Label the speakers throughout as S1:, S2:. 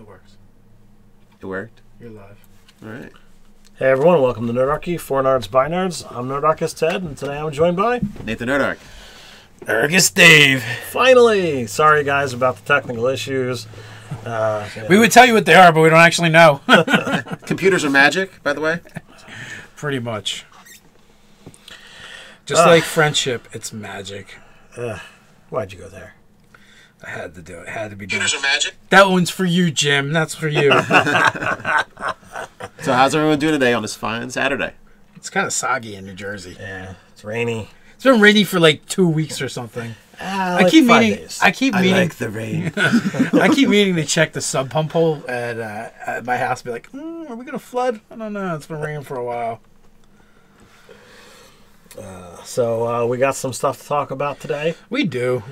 S1: It works.
S2: It worked?
S1: You're live.
S2: All right.
S3: Hey everyone, welcome to Nerdarchy, for Nerds by Nerds. I'm Nerdarchist Ted, and today I'm joined by...
S2: Nathan Nerdarch.
S1: Nerdarchist Dave.
S3: Finally! Sorry guys about the technical issues.
S1: We would tell you what they are, but we don't actually know.
S2: Computers are magic, by the way.
S1: Pretty much. Just like friendship, it's magic.
S3: Why'd you go there?
S1: I had to do it. It had to be done.
S2: Computers are magic.
S1: That one's for you, Jim. That's for you.
S2: So how's everyone doing today on this fine Saturday?
S1: It's kind of soggy in New Jersey.
S3: Yeah, it's rainy.
S1: It's been rainy for like 2 weeks or something.
S3: I keep meaning.
S1: I keep meaning.
S2: like the rain.
S1: I keep meaning to check the sub pump hole at my house. Be like, are we gonna flood? I don't know. It's been raining for a while.
S3: So we got some stuff to talk about today.
S1: We do.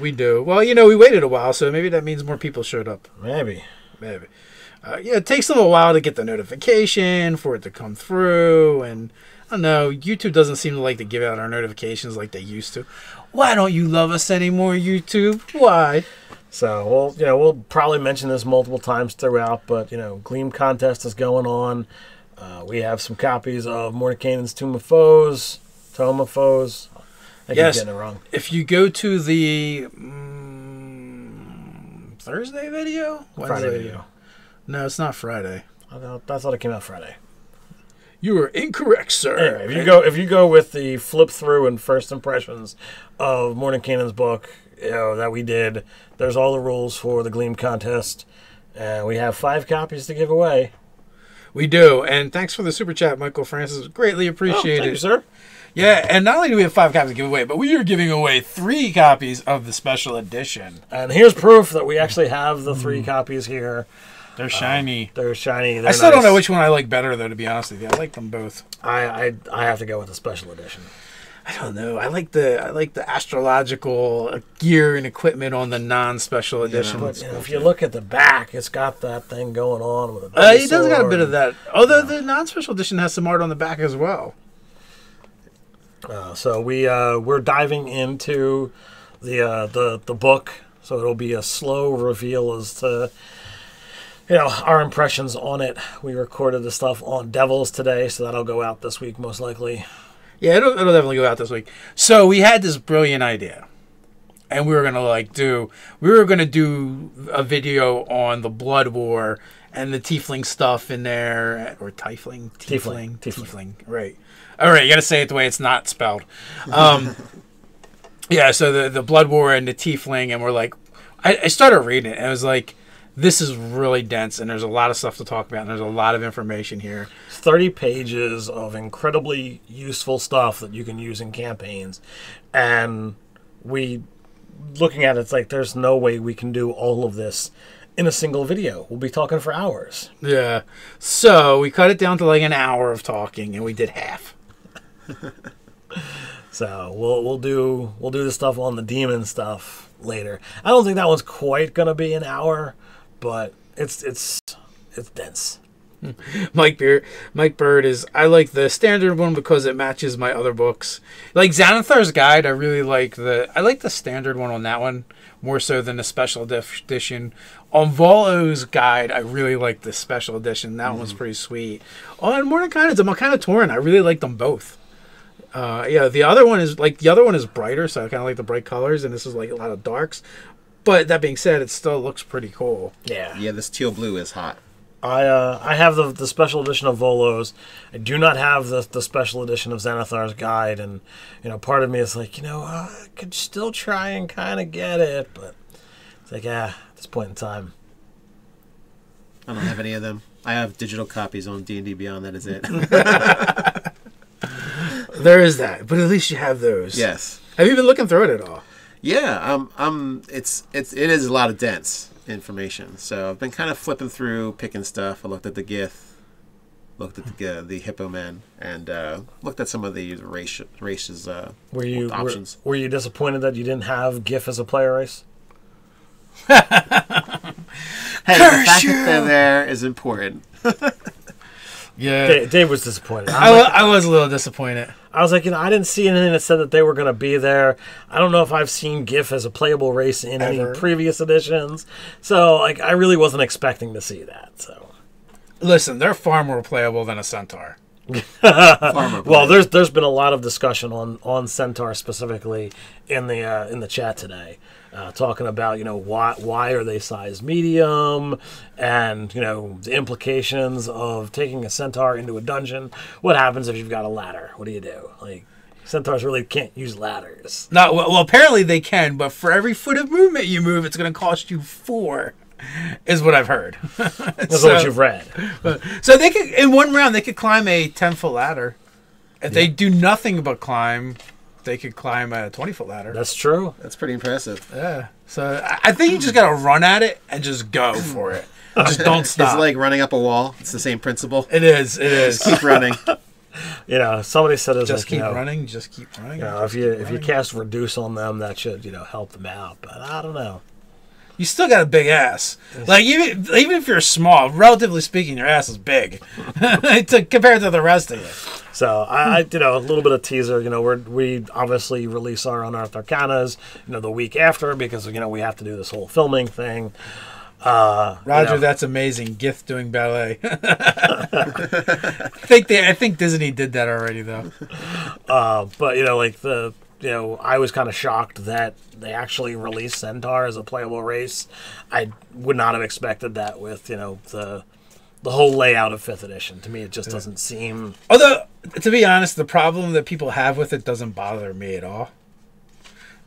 S1: Well, you know, we waited a while, so maybe that means more people showed up.
S3: Maybe.
S1: Yeah, it takes them a while to get the notification, for it to come through, and I don't know, YouTube doesn't seem to like to give out our notifications like they used to. Why don't you love us anymore, YouTube? Why?
S3: So we'll probably mention this multiple times throughout, but Gleam contest is going on. We have some copies of Mordenkainen's Tome of Foes. I keep getting it wrong.
S1: If you go to the Thursday video,
S3: Friday video.
S1: No, it's not Friday.
S3: I thought it came out Friday.
S1: You are incorrect, sir.
S3: Anyway, if you go with the flip through and first impressions of Mordenkainen's book, that we did, there's all the rules for the Gleam contest, and we have 5 copies to give away.
S1: We do, and thanks for the super chat, Michael Francis. Greatly appreciated.
S3: Thank you, sir.
S1: Yeah, and not only do we have 5 copies to give away, but we are giving away 3 copies of the special edition.
S3: And here's proof that we actually have the 3 copies here.
S1: They're shiny.
S3: They're shiny.
S1: I still don't know which one I like better, though, to be honest with you. I like them both.
S3: I have to go with the special edition.
S1: I don't know. I like the astrological gear and equipment on the non-special edition.
S3: But if you look at the back, it's got that thing going on with
S1: it does got a bit of that. Although the non-special edition has some art on the back as well.
S3: So we're diving into the book, so it'll be a slow reveal as to our impressions on it. We recorded the stuff on Devils today, so that'll go out this week most likely.
S1: Yeah, it'll definitely go out this week. So we had this brilliant idea, and we were gonna do a video on the Blood War and the Tiefling stuff in there, or Tiefling, right? All right, you got to say it the way it's not spelled. Yeah, so the Blood War and the Tiefling, and we're like, I started reading it, and I was like, this is really dense, and there's a lot of stuff to talk about, and there's a lot of information here.
S3: 30 pages of incredibly useful stuff that you can use in campaigns, and looking at it, it's like, there's no way we can do all of this in a single video. We'll be talking for hours.
S1: Yeah, so we cut it down to like an hour of talking, and we did half.
S3: So we'll do the stuff on the demon stuff later. I don't think that one's quite gonna be an hour, but it's dense.
S1: Mike Bird is, I like the standard one because it matches my other books. Like Xanathar's Guide, I really like the standard one on that one more so than the special edition. On Volo's Guide, I really like the special edition. That one was pretty sweet. On Mordenkainen's, I'm kind of torn. I really like them both. The other one is brighter, so I kind of like the bright colors, and this is like a lot of darks. But that being said, it still looks pretty cool.
S3: Yeah,
S2: this teal blue is hot.
S3: I have the special edition of Volo's. I do not have the special edition of Xanathar's Guide, and part of me is like, I could still try and kind of get it, but it's like, at this point in time,
S2: I don't have any of them. I have digital copies on D&D Beyond. That is it.
S1: There is that, but at least you have those.
S2: Yes.
S1: Have you been looking through it at all?
S2: Yeah. It is a lot of dense information. So I've been kind of flipping through, picking stuff. I looked at the Gith, looked at the Hippo Men, and looked at some of the races options.
S3: Were you disappointed that you didn't have GIF as a player race?
S2: Hey, the fact that they're there is important.
S1: Yeah,
S3: Dave was disappointed.
S1: I was a little disappointed.
S3: I was like, I didn't see anything that said that they were going to be there. I don't know if I've seen GIF as a playable race in any previous editions. So, like, I really wasn't expecting to see that. So,
S1: listen, they're far more playable than a centaur.
S3: Well, there's been a lot of discussion on centaur specifically in the chat today, talking about why are they size medium, and the implications of taking a centaur into a dungeon. What happens if you've got a ladder? What do you do? Like, centaurs really can't use ladders.
S1: No, well, apparently they can, but for every foot of movement you move, it's going to cost you 4. Is what I've heard.
S3: That's what you've read.
S1: So they could, in one round, they could climb a 10-foot ladder. If they do nothing but climb, they could climb a 20-foot ladder.
S3: That's true.
S2: That's pretty impressive.
S1: Yeah. So I think you just got to run at it and just go for it. Just don't stop.
S2: It's like running up a wall. It's the same principle.
S1: It is.
S2: Just keep running.
S3: Somebody said it's
S1: just
S3: like,
S1: keep running. Just keep running.
S3: If you cast reduce on them, that should help them out. But I don't know.
S1: You still got a big ass. Like, even if you're small, relatively speaking, your ass is big compared to the rest of you.
S3: So I did a little bit of teaser. We obviously release our Unearthed Arcanas, the week after, because we have to do this whole filming thing.
S1: Roger, that's amazing. Gith doing ballet. I think Disney did that already, though.
S3: But I was kind of shocked that they actually released Centaur as a playable race. I would not have expected that with, the whole layout of 5th edition. To me, it just doesn't seem...
S1: Although, to be honest, the problem that people have with it doesn't bother me at all.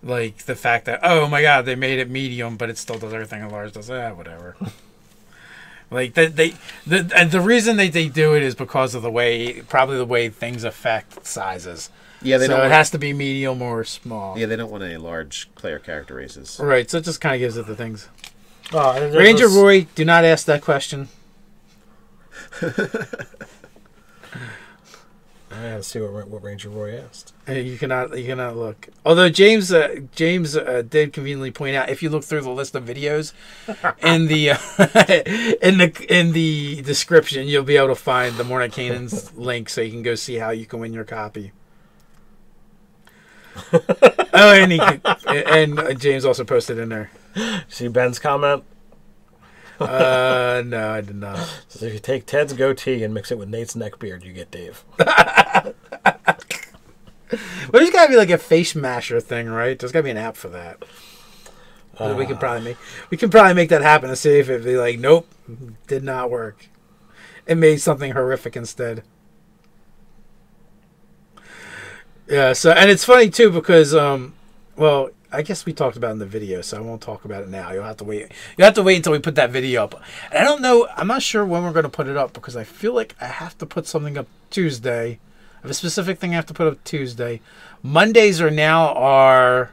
S1: Like, the fact that, oh my god, they made it medium, but it still does everything a large does. Whatever. Like, and the reason they do it is because of the way things affect sizes.
S2: Yeah, it
S1: has to be medium or small.
S2: Yeah, they don't want any large player character races.
S1: Right, so it just kind of gives it the things.
S3: Oh,
S1: Ranger Roy, do not ask that question.
S3: I gotta see what Ranger Roy asked.
S1: You cannot look. Although James did conveniently point out, if you look through the list of videos in the in the description, you'll be able to find the Mordenkainen's link, so you can go see how you can win your copy. And James also posted in there.
S3: See Ben's comment?
S1: No, I did not.
S3: So if you take Ted's goatee and mix it with Nate's neckbeard, you get Dave.
S1: Well, there's got to be like a face masher thing, right? There's got to be an app for that. We can probably make that happen and see if it'd be like, nope, did not work. It made something horrific instead. Yeah. So, and it's funny too because, well, I guess we talked about it in the video, so I won't talk about it now. You'll have to wait. You have to wait until we put that video up. And I don't know. I'm not sure when we're going to put it up because I feel like I have to put something up Tuesday. I have a specific thing I have to put up Tuesday. Mondays are now our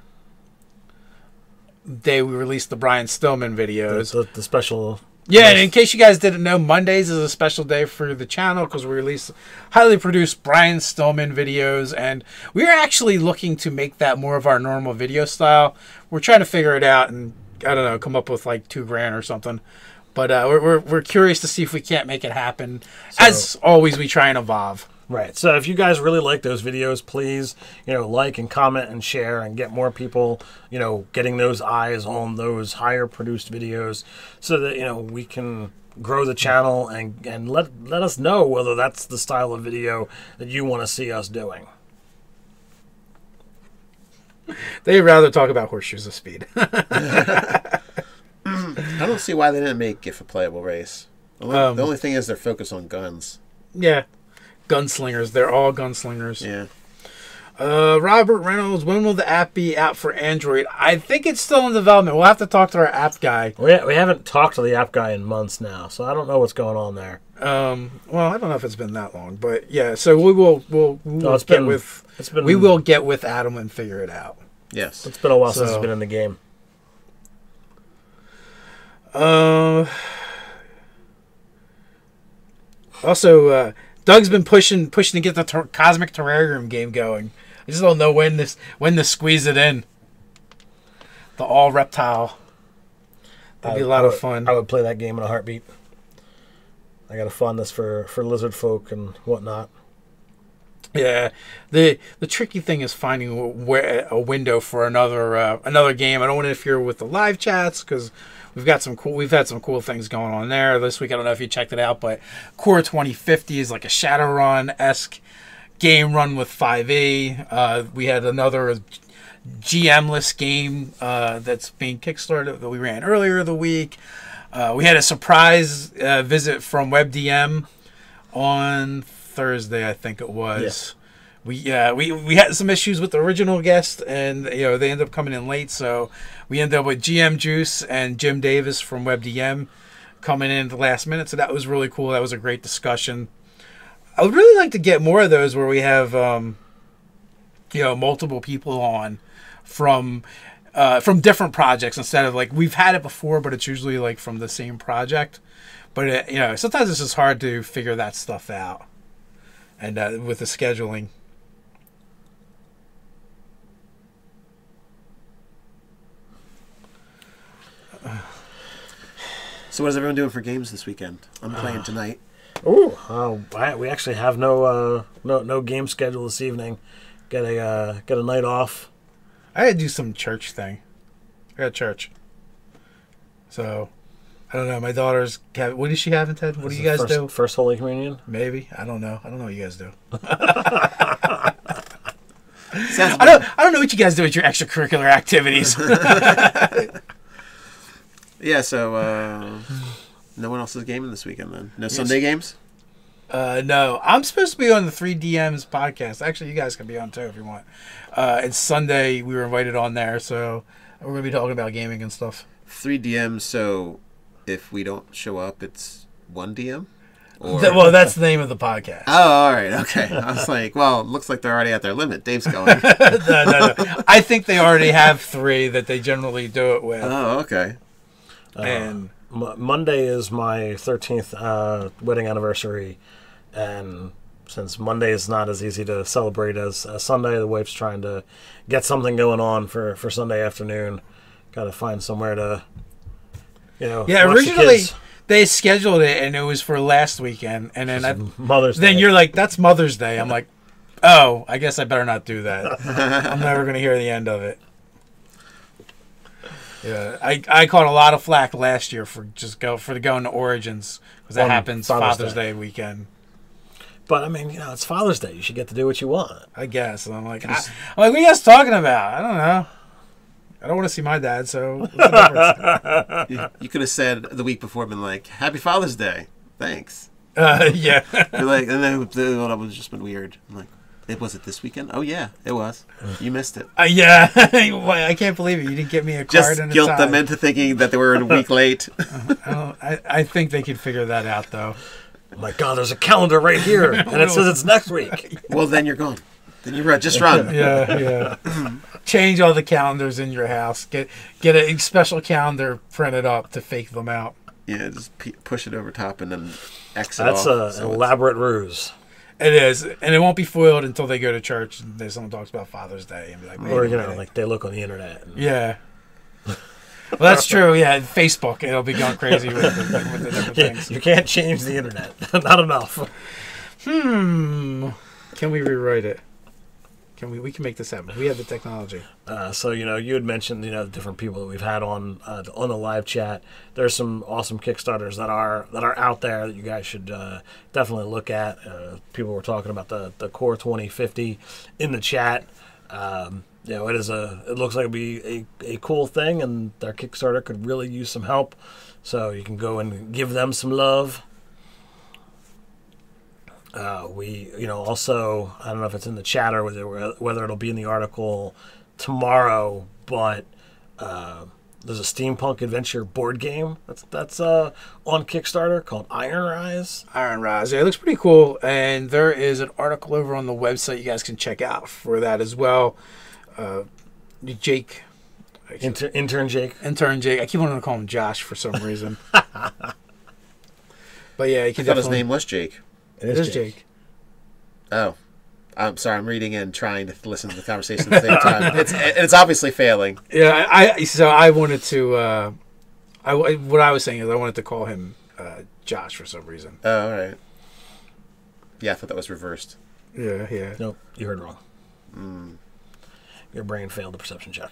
S1: day we release the Brian Stillman videos.
S3: The special.
S1: Yeah, and in case you guys didn't know, Mondays is a special day for the channel because we release highly produced Brian Stillman videos, and we're actually looking to make that more of our normal video style. We're trying to figure it out and, I don't know, come up with like $2,000 or something. But we're curious to see if we can't make it happen. So, as always, we try and evolve.
S3: Right. So if you guys really like those videos, please, like and comment and share and get more people, getting those eyes on those higher produced videos so that, we can grow the channel and let us know whether that's the style of video that you want to see us doing.
S1: They'd rather talk about horseshoes of speed.
S2: I don't see why they didn't make GIF a playable race. The only thing is they're focused on guns.
S1: Yeah. Gunslingers. They're all gunslingers.
S2: Yeah.
S1: Robert Reynolds, when will the app be out for Android? I think it's still in development. We'll have to talk to our app guy.
S3: We haven't talked to the app guy in months now, so I don't know what's going on there.
S1: Well, I don't know if it's been that long, but yeah. So we will get with Adam and figure it out.
S2: Yes.
S3: It's been a while since it's been in the game.
S1: Also, Doug's been pushing to get the Cosmic Terrarium game going. I just don't know when to squeeze it in. The all reptile. That'd be a lot of fun.
S3: I would play that game in a heartbeat. I got a fondness for Lizardfolk and whatnot.
S1: Yeah, the tricky thing is finding where a window for another game. I don't want to interfere with the live chats because we've had some cool things going on there this week. I don't know if you checked it out, but Core 2050 is like a Shadowrun-esque game run with 5e. We had another GM-less game that's being Kickstarted that we ran earlier the week. We had a surprise visit from WebDM on Thursday, I think it was. Yeah. We had some issues with the original guest, and they ended up coming in late, so we ended up with GM Juice and Jim Davis from WebDM coming in at the last minute. So that was really cool. That was a great discussion. I would really like to get more of those where we have multiple people on from different projects instead of like we've had it before, but it's usually like from the same project. But sometimes it's just hard to figure that stuff out, and with the scheduling.
S2: So what is everyone doing for games this weekend? I'm playing tonight.
S3: We actually have no game schedule this evening. Get a night off.
S1: I had to do some church thing. I got church. So, I don't know. My daughter's... What does she have, Ted? What do you guys do?
S3: First Holy Communion?
S1: Maybe. I don't know. I don't know what you guys do.
S2: I
S1: don't know what you guys do with your extracurricular activities.
S2: Yeah, so no one else is gaming this weekend then? No Sunday games?
S1: No. I'm supposed to be on the 3DMs podcast. Actually, you guys can be on too if you want. It's Sunday. We were invited on there, so we're going to be talking about gaming and stuff.
S2: 3DMs, so if we don't show up, it's 1DM? Or...
S1: Well, that's the name of the podcast.
S2: Oh, all right. Okay. I was like, well, it looks like they're already at their limit. Dave's going.
S1: No. I think they already have 3 that they generally do it with.
S2: Oh, okay.
S1: And
S3: Monday is my 13th wedding anniversary, and since Monday is not as easy to celebrate as Sunday, the wife's trying to get something going on for Sunday afternoon. Got to find somewhere to,
S1: Yeah,
S3: watch
S1: originally
S3: the kids.
S1: they scheduled it and it was for last weekend, and then
S3: Mother's Day.
S1: Then you're like, that's Mother's Day. I'm like, oh, I guess I better not do that. I'm never going to hear the end of it. Yeah, I caught a lot of flack last year for going to Origins because that happens Father's Day weekend.
S3: But I mean, it's Father's Day. You should get to do what you want.
S1: I guess. And I'm like, what are you guys talking about? I don't know. I don't want to see my dad, so what's the difference?
S2: You could have said the week before, been like, Happy Father's Day. Thanks.
S1: Yeah.
S2: You're like, and then that was just been weird. I'm like, was it this weekend? Oh, yeah, it was. You missed it.
S1: Yeah. I can't believe it. You didn't get me a card
S2: Just
S1: in
S2: guilt them into thinking that they were a week late.
S1: I think they could figure that out, though.
S3: Oh my God, there's a calendar right here, and it says it's next week.
S2: Well, then you're gone. Then you just run.
S1: Yeah. Change all the calendars in your house. Get a special calendar printed up to fake them out.
S2: Yeah, just push it over top and then exit
S3: That's
S2: off.
S3: an elaborate ruse.
S1: It is, and it won't be foiled until they go to church and someone talks about Father's Day and be like,
S3: or like they look on the internet.
S1: Yeah. Well, that's true. Yeah, Facebook, it'll be going crazy with the different things.
S3: You can't change the internet. Not enough.
S1: Can we rewrite it? We can make this happen. We have the technology.
S3: So you had mentioned the different people that we've had on the live chat. There's some awesome Kickstarters that are out there that you guys should definitely look at. People were talking about the Core 2050 in the chat. It looks like it'd be a cool thing, and their Kickstarter could really use some help. So you can go and give them some love. Also, I don't know if it's in the chat or whether it'll be in the article tomorrow, but there's a steampunk adventure board game that's on Kickstarter called Ironrise.
S1: Ironrise, yeah, it looks pretty cool, and there is an article over on the website you guys can check out for that as well. Jake,
S3: intern Jake.
S1: I keep wanting to call him Josh for some reason. But yeah, you can
S2: I thought his name was Jake.
S1: It is Jake.
S2: Oh, I'm sorry. I'm reading and trying to listen to the conversation at the same time. It's obviously failing.
S1: Yeah, I wanted to. What I was saying is I wanted to call him Josh for some reason.
S2: Oh, all right. Yeah, I thought that was reversed.
S1: Yeah.
S3: Nope, you heard wrong. Your brain failed the perception check.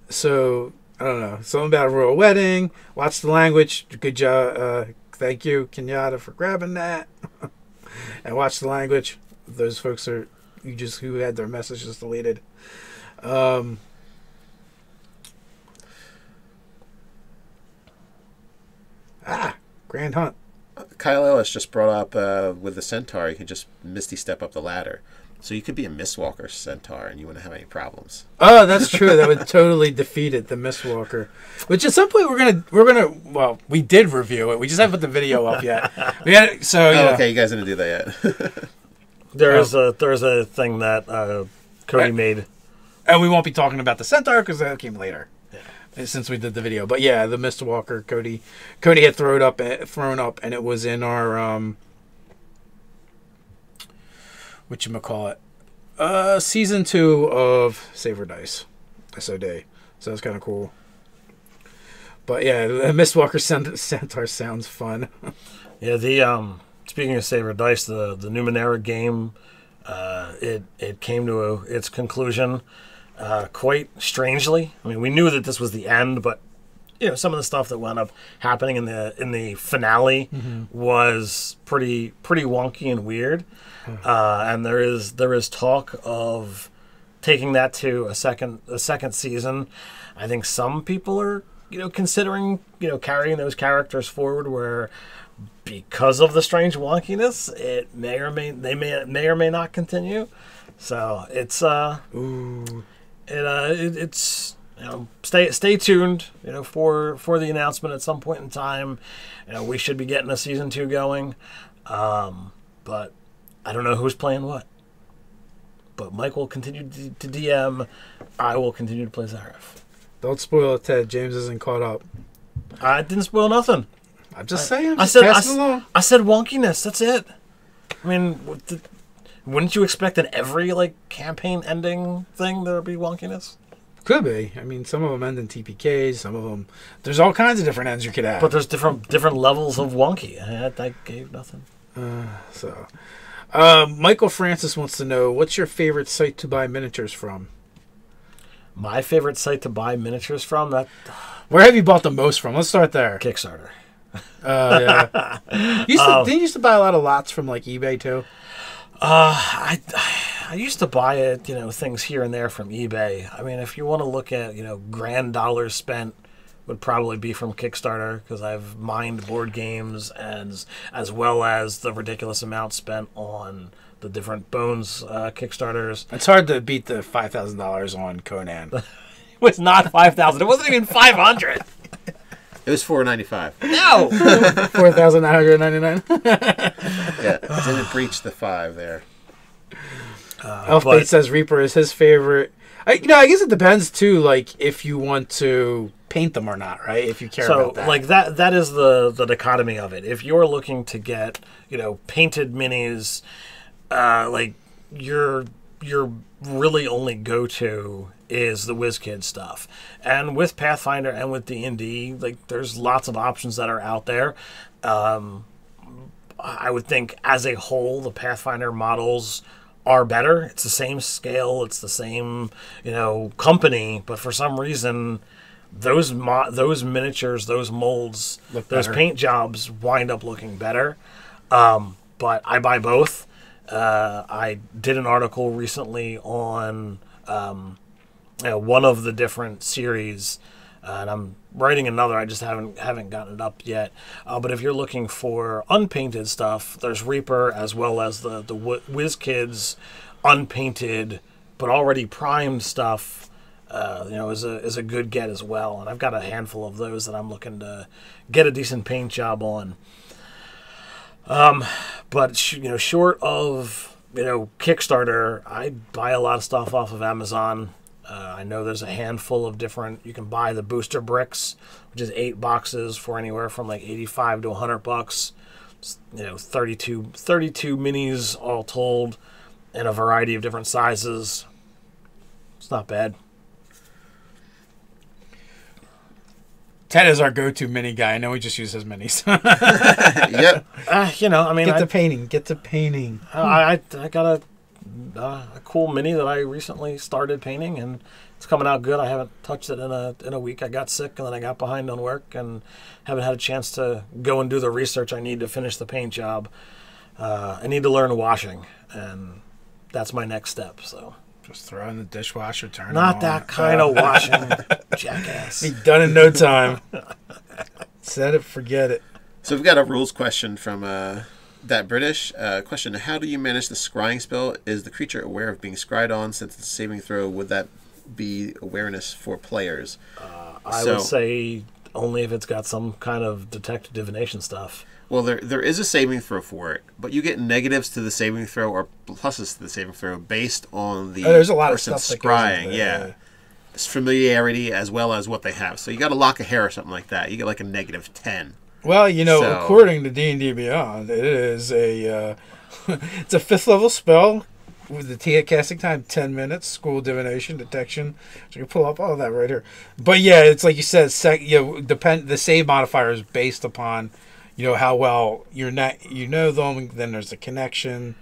S1: So I don't know. Something about a royal wedding. Watch the language. Good job. Thank you, Kienata, for grabbing that. And watch the language. Those folks are who had their messages deleted. Grand Hunt.
S2: Kyle Ellis just brought up with the centaur, you can just misty step up the ladder. So you could be a Mistwalker centaur and you wouldn't have any problems.
S1: Oh, that's true. That would totally defeat it, the Mistwalker. Which at some point we're gonna. Well, we did review it. We just haven't put the video up yet.
S2: Okay, you guys didn't do that yet.
S3: There's a thing that Cody made,
S1: and we won't be talking about the centaur because that came later. Since we did the video, but yeah, the Mistwalker Cody had thrown up, and it was in our whatchamacallit, season 2 of Saver Dice, SOD. So that's kind of cool. But yeah, the Mistwalker Centaur sounds fun.
S3: Yeah, the speaking of Saver Dice, the Numenera game, it came to its conclusion. Quite strangely. I mean, we knew that this was the end, but some of the stuff that wound up happening in the finale was pretty wonky and weird. And there is talk of taking that to a second season. I think some people are considering carrying those characters forward, where because of the strange wonkiness, it may or may not continue. So it's it's stay tuned for the announcement at some point in time. We should be getting a season 2 going, but I don't know who's playing what. But Mike will continue to DM. I will continue to play Zareth.
S1: Don't spoil it, Ted. James isn't caught up.
S3: I didn't spoil nothing.
S1: I'm just saying.
S3: I said wonkiness. That's it. I mean, wouldn't you expect in every campaign ending thing there would be wonkiness?
S1: Could be. I mean, some of them end in TPKs. Some of them, there's all kinds of different ends you could have.
S3: But there's different levels of wonky. I gave nothing.
S1: Michael Francis wants to know, what's your favorite site to buy miniatures from?
S3: My favorite site to buy miniatures from?
S1: Where have you bought the most from? Let's start there.
S3: Kickstarter.
S1: Yeah. Didn't you used to buy a lot of lots from eBay too?
S3: I used to buy it, things here and there from eBay. I mean, if you want to look at, grand dollars spent, would probably be from Kickstarter, because I've mined board games as well as the ridiculous amount spent on the different Bones Kickstarters.
S1: It's hard to beat the $5,000 on Conan.
S3: It was not 5,000. It wasn't even 500.
S2: It was $4.95.
S3: No.
S1: 4,999.
S2: Yeah, didn't breach the 5 there.
S1: Elfbait says Reaper is his favorite. I guess it depends too, if you want to paint them or not, right? If you care about that.
S3: That is the dichotomy of it. If you're looking to get, painted minis, your really only go-to is the WizKid stuff. And with Pathfinder and with D&D, there's lots of options that are out there. I would think as a whole, the Pathfinder models are better. It's the same scale, it's the same, company, but for some reason, those miniatures, those molds, those paint jobs wind up looking better. But I buy both. I did an article recently on one of the different series, and I'm writing another. I just haven't gotten it up yet. But if you're looking for unpainted stuff, there's Reaper, as well as the WizKids unpainted but already primed stuff. Is a good get as well. And I've got a handful of those that I'm looking to get a decent paint job on. But short of Kickstarter, I buy a lot of stuff off of Amazon. I know there's a handful of different. You can buy the booster bricks, which is 8 boxes for anywhere from $85 to $100. 32 minis all told, in a variety of different sizes. It's not bad.
S1: Ted is our go-to mini guy. I know we just use his minis.
S2: Yep.
S3: You know, I mean,
S1: Get to painting.
S3: I got a cool mini that I recently started painting, and it's coming out good. I haven't touched it in a week. I got sick, and then I got behind on work, and haven't had a chance to go and do the research I need to finish the paint job. I need to learn washing, and that's my next step. So
S1: Just throw in the dishwasher, turn it
S3: not
S1: on.
S3: that kind of washing, jackass.
S1: Be done in no time. Set it, forget it.
S2: So we've got a rules question from that British question. How do you manage the scrying spell? Is the creature aware of being scryed on? Since it's a saving throw, would that be awareness for players?
S3: I would say only if it's got some kind of detect divination stuff.
S2: Well, there is a saving throw for it, but you get negatives to the saving throw or pluses to the saving throw based on the
S1: there's a lot of
S2: person's
S1: stuff that goes
S2: scrying.
S1: into
S2: Yeah.
S1: it.
S2: It's familiarity as well as what they have. So you got a lock of hair or something like that. You get like a -10.
S1: Well, you know,
S2: So-
S1: according to D&D Beyond, it is a it's a 5th level spell with the casting time 10 minutes. School divination detection. So you pull up all that right here. But yeah, it's like you said. The save modifier is based upon how well you know them. Then there's a connection.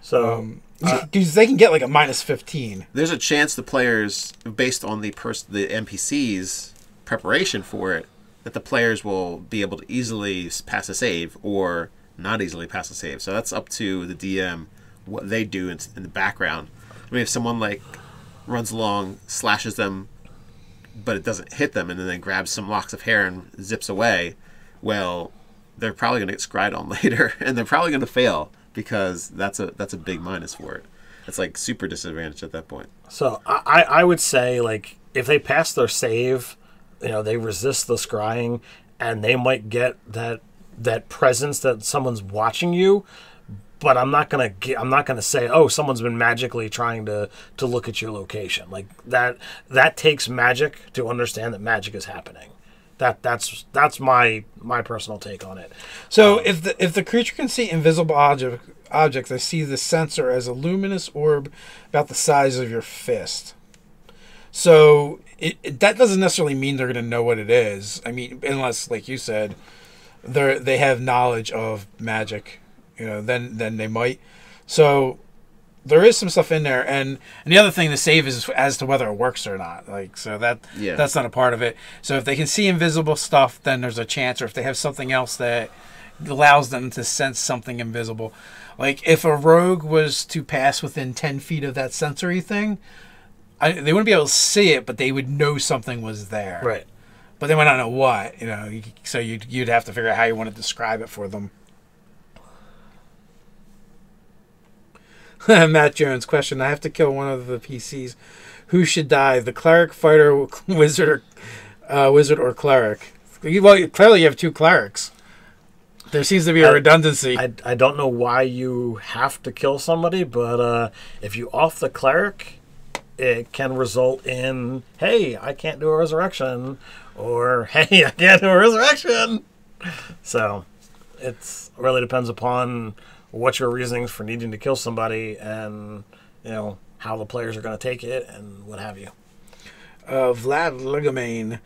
S3: So
S1: Because they can get like a -15.
S2: There's a chance the players, based on the NPC's preparation for it, that the players will be able to easily pass a save or not easily pass a save. So that's up to the DM what they do in the background. I mean, if someone like runs along, slashes them, but it doesn't hit them, and then grabs some locks of hair and zips away, well, they're probably going to get scryed on later, and they're probably going to fail because that's a big minus for it. It's like super disadvantage at that point.
S3: So I would say, like, if they pass their save, they resist the scrying, and they might get that presence that someone's watching you. But I'm not gonna say, oh, someone's been magically trying to look at your location. Like that takes magic to understand that magic is happening. That's my personal take on it.
S1: So if the creature can see invisible objects, they see the sensor as a luminous orb about the size of your fist. So that doesn't necessarily mean they're going to know what it is. I mean, unless, like you said, they have knowledge of magic. Then they might. So there is some stuff in there, and the other thing to save is as to whether it works or not. Like, so that's not a part of it. So if they can see invisible stuff, then there's a chance. Or if they have something else that allows them to sense something invisible, like if a rogue was to pass within 10 feet of that sensory thing, they wouldn't be able to see it, but they would know something was there.
S3: Right.
S1: But they might not know what. So you'd have to figure out how you want to describe it for them. Matt Jones question: I have to kill one of the PCs. Who should die? The cleric, fighter, wizard, or cleric? Well, clearly you have 2 clerics. There seems to be a redundancy.
S3: I don't know why you have to kill somebody, but if you off the cleric, it can result in, hey, I can't do a resurrection, or hey, I can't do a resurrection. So it really depends upon what your reasonings for needing to kill somebody, and how the players are going to take it and what have you.
S1: Vlad Legamain,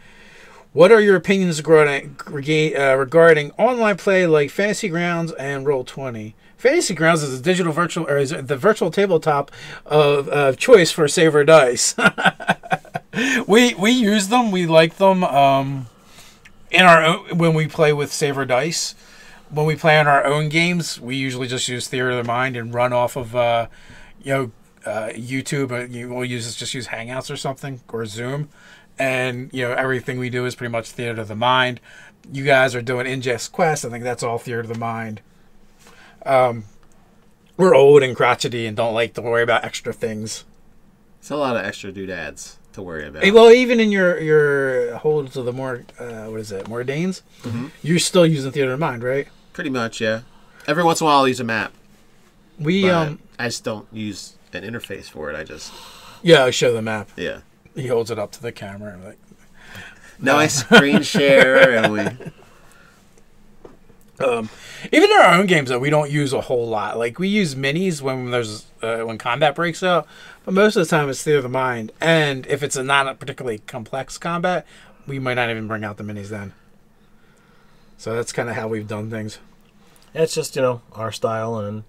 S1: what are your opinions regarding online play like Fantasy Grounds and Roll20? Fantasy Grounds is a digital virtual, or is the virtual tabletop of choice for Saver Dice. we use them. We like them in our own, when we play with Saver Dice. When we play on our own games, we usually just use Theater of the Mind and run off of YouTube. We'll just use Hangouts or something, or Zoom, and everything we do is pretty much Theater of the Mind. You guys are doing Ingest Quest. I think that's all Theater of the Mind. We're old and crotchety and don't like to worry about extra things.
S2: It's a lot of extra doodads to worry about.
S1: Well, even in your holds of the Mordanes, you're still using Theater of the Mind, right?
S2: Pretty much, yeah. Every once in a while I'll use a map.
S1: I
S2: just don't use an interface for it.
S1: I show the map.
S2: Yeah.
S1: He holds it up to the camera and
S2: I screen share and we.
S1: Even in our own games, though, we don't use a whole lot. Like, we use minis when combat breaks out, but most of the time it's Theater of the Mind. And if it's not a particularly complex combat, we might not even bring out the minis then. So that's kind of how we've done things.
S3: It's just, our style, and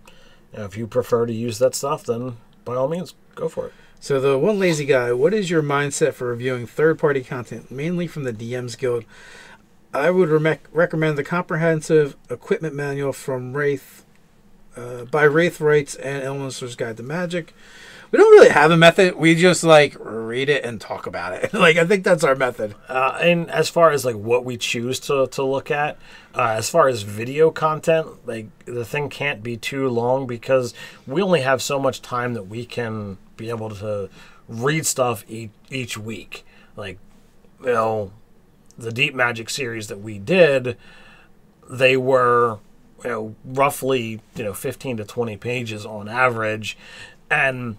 S3: if you prefer to use that stuff, then by all means, go for it.
S1: So the one lazy guy, what is your mindset for reviewing third-party content, mainly from the DM's Guild? I would recommend the comprehensive equipment manual from Wraith, by Wraith Wrights and Illustrator's Guide to Magic. We don't really have a method. We just read it and talk about it. I think that's our method.
S3: And as far as what we choose to look at, as far as video content, the thing can't be too long because we only have so much time that we can be able to read stuff each week. The Deep Magic series that we did, they were roughly 15 to 20 pages on average, and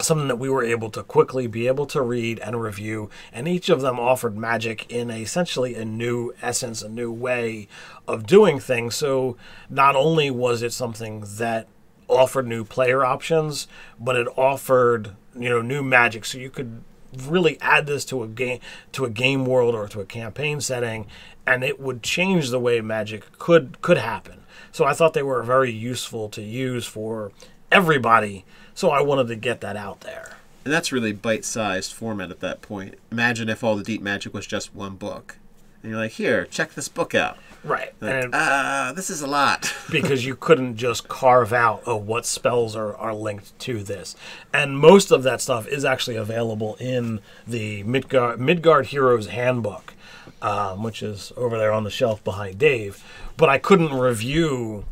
S3: something that we were able to quickly be able to read and review, and each of them offered Magic in essentially a new essence, a new way of doing things. So not only was it something that offered new player options, but it offered new Magic, so you could really add this to a game world or to a campaign setting, and it would change the way Magic could happen. So I thought they were very useful to use for everybody, so I wanted to get that out there.
S2: And that's really bite-sized format at that point. Imagine if all the Deep Magic was just one book. And you're like, here, check this book out.
S3: Right.
S2: This is a lot.
S3: Because you couldn't just carve out, what spells are linked to this. And most of that stuff is actually available in the Midgard Heroes Handbook, which is over there on the shelf behind Dave. But I couldn't review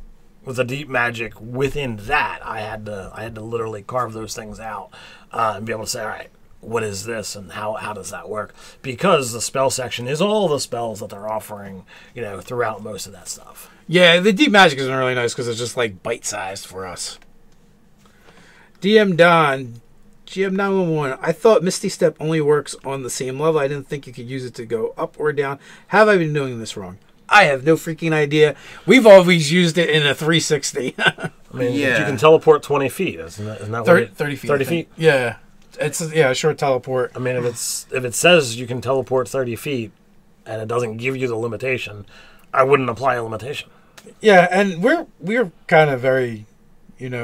S3: with the Deep Magic within that. I had to literally carve those things out and be able to say, all right, what is this and how does that work? Because the spell section is all the spells that they're offering, throughout most of that stuff.
S1: Yeah, the Deep Magic is really nice because it's just bite-sized for us. DM Don, GM 911. I thought Misty Step only works on the same level. I didn't think you could use it to go up or down. Have I been doing this wrong? I have no freaking idea. We've always used it in a 360.
S3: I mean, you can teleport 20 feet. Isn't that
S1: 30 feet.
S3: 30 feet?
S1: Yeah. It's a short teleport.
S3: I mean, if it says you can teleport 30 feet and it doesn't give you the limitation, I wouldn't apply a limitation.
S1: Yeah, and we're kind of very,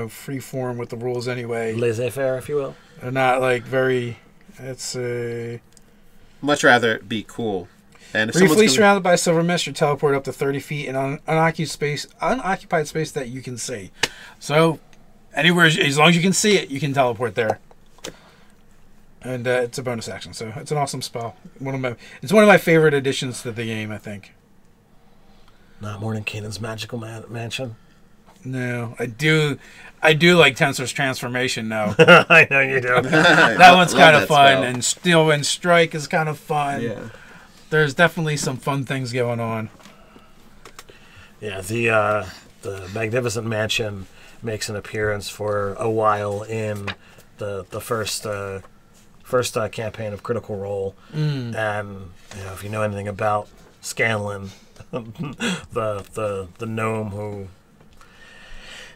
S1: free form with the rules anyway.
S3: Laissez-faire, if you will.
S1: They're not very. It's a.
S2: Much rather it be cool. And if
S1: briefly surrounded by silver mist, you teleport up to 30 feet in unoccupied space that you can see. So, anywhere as long as you can see it, you can teleport there. And it's a bonus action, so it's an awesome spell. It's one of my favorite additions to the game, I think.
S3: Not Mordenkainen's magical mansion.
S1: No, I do like Tensor's transformation now.
S3: I know you do.
S1: That one's kind of fun,
S2: spell.
S1: and Steel Wind Strike is kind of fun.
S2: Yeah.
S1: There's definitely some fun things going on.
S3: Yeah, the Magnificent Mansion makes an appearance for a while in the first campaign of Critical Role, and if you know anything about Scanlan, the gnome who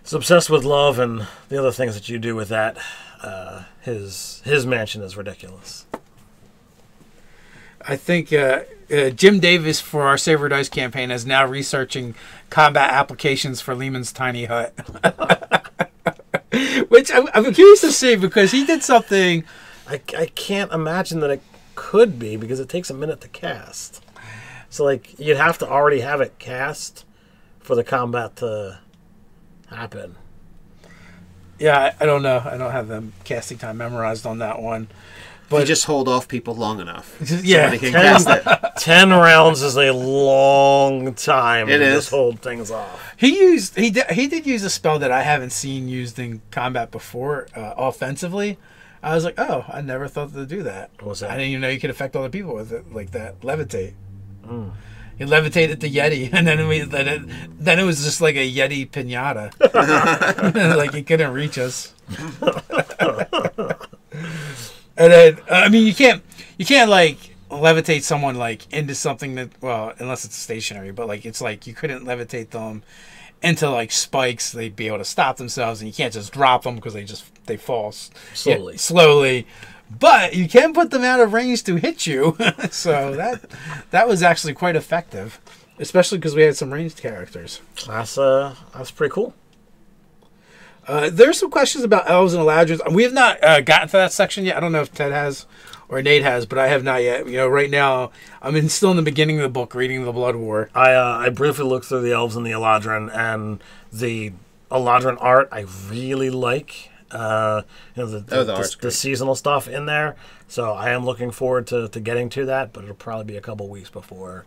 S3: is obsessed with love and the other things that you do with that, his mansion is ridiculous.
S1: I think Jim Davis for our Saber Dice campaign is now researching combat applications for Lehman's tiny hut. Which I'm curious to see because he did something.
S3: I can't imagine that it could be because it takes a minute to cast. So you'd have to already have it cast for the combat to happen.
S1: Yeah, I don't know. I don't have the casting time memorized on that one.
S2: But you just hold off people long enough.
S1: Yeah,
S2: so can cast it.
S3: 10 rounds is a long time
S2: to
S3: just hold things off.
S1: He did use a spell that I haven't seen used in combat before, offensively. I was like, oh, I never thought to do that.
S3: What was that?
S1: I didn't even know you could affect other people with it like that. Levitate. He levitated the Yeti, and then it was just like a Yeti pinata. He couldn't reach us. And then, I mean, you can't levitate someone into something that, well, unless it's stationary, but it's you couldn't levitate them into spikes. They'd be able to stop themselves, and you can't just drop them because they fall slowly. but you can put them out of range to hit you. So that was actually quite effective, especially because we had some ranged characters.
S3: That's pretty cool.
S1: There's some questions about elves and eladrins. We have not gotten to that section yet. I don't know if Ted has or Nate has, but I have not yet. Right now I'm still in the beginning of the book, reading the Blood War.
S3: I briefly looked through the elves and the eladrin, and the eladrin art I really like. The seasonal stuff in there. So I am looking forward to getting to that, but it'll probably be a couple weeks before